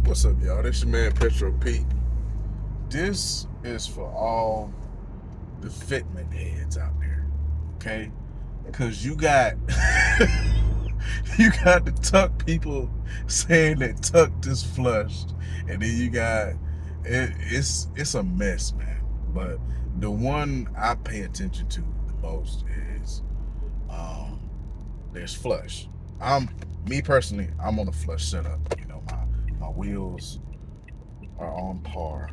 What's up, y'all? This your man Petro Pete. This is for all the Fitment heads out there, okay? Because you got you got the tuck people saying that tucked is flushed, and then you got it's a mess, man. But the one I pay attention to the most is there's flush. I'm Me personally, I'm on a flush setup. You know, my wheels are on par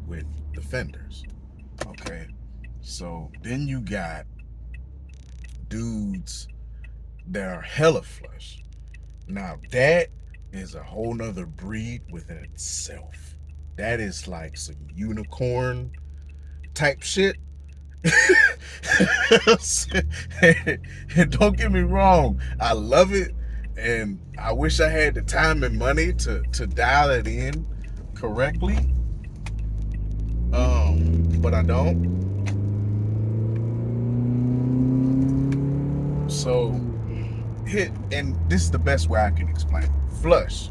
with the fenders. Okay. So then you got dudes that are hella flush. Now that is a whole nother breed within itself. That is like some unicorn type shit. And don't get me wrong, I love it, and I wish I had the time and money to dial it in correctly. But I don't. So and this is the best way I can explain it. Flush.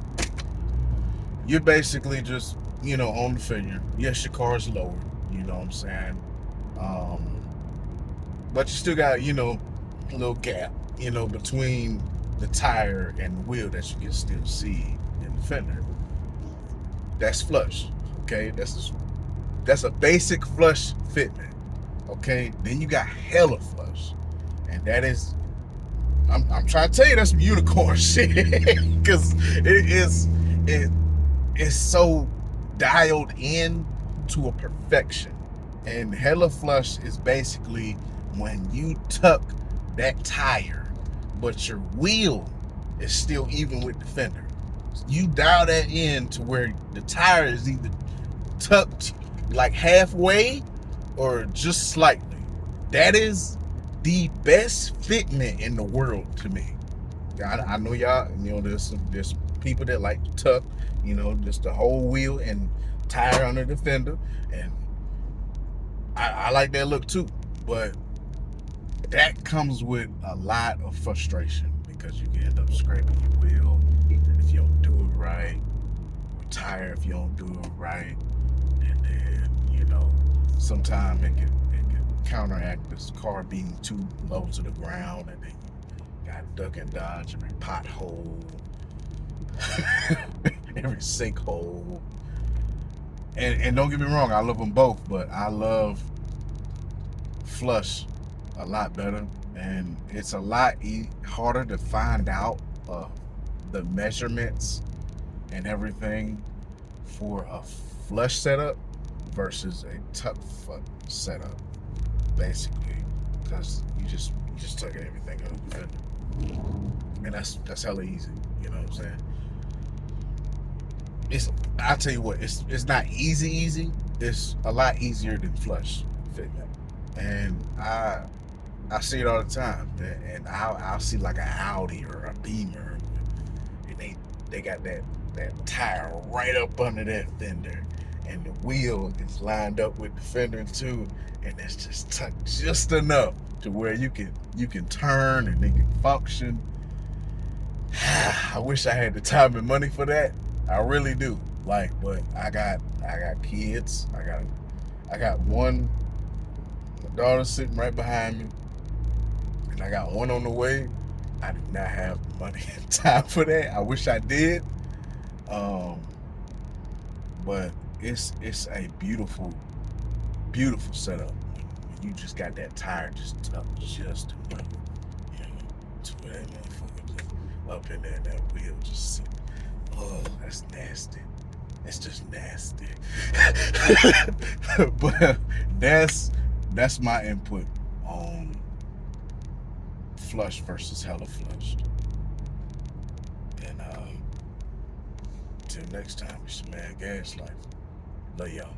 You're basically just, on the figure. Yes, your car's lower, you know what I'm saying? But you still got, a little gap, between the tire and the wheel that you can still see in the fender. That's flush. Okay? That's a basic flush fitment. Okay? Then you got hella flush. And that is I'm trying to tell you that's some unicorn shit. Because it's so dialed in to a perfection. And hella flush is basically when you tuck that tire, but your wheel is still even with the fender. You dial that in to where the tire is either tucked like halfway or just slightly. That is the best fitment in the world to me. I know y'all, there's people that like to tuck, just the whole wheel and tire under the fender, and I like that look too. But that comes with a lot of frustration because you can end up scraping your wheel if you don't do it right, or tire if you don't do it right, and then sometimes it can counteract this car being too low to the ground, and then you got duck and dodge every pothole, every sinkhole. And don't get me wrong, I love them both, but I love flush a lot better, and it's a lot harder to find out the measurements and everything for a flush setup versus a tuck setup, basically, because you just tuck everything out of the fender, and that's hella easy. You know what I'm saying? I tell you what, it's not easy. It's a lot easier than flush fitment, and I see it all the time, and I'll see like an Audi or a Beamer, and they got that tire right up under that fender, and the wheel is lined up with the fender too, and it's just tucked just enough to where you can turn and they can function. I wish I had the time and money for that. I really do. But I got kids. I got one. My daughter's sitting right behind me, and I got one on the way. I do not have money and time for that. I wish I did. But it's a beautiful setup when you just got that tire just tucked just enough, to where that motherfucker just up in there, and that wheel just sitting. Oh, that's nasty. It's just nasty. But that's my input on flush versus hella flushed. And till next time, it's your man Gaslight. Love y'all.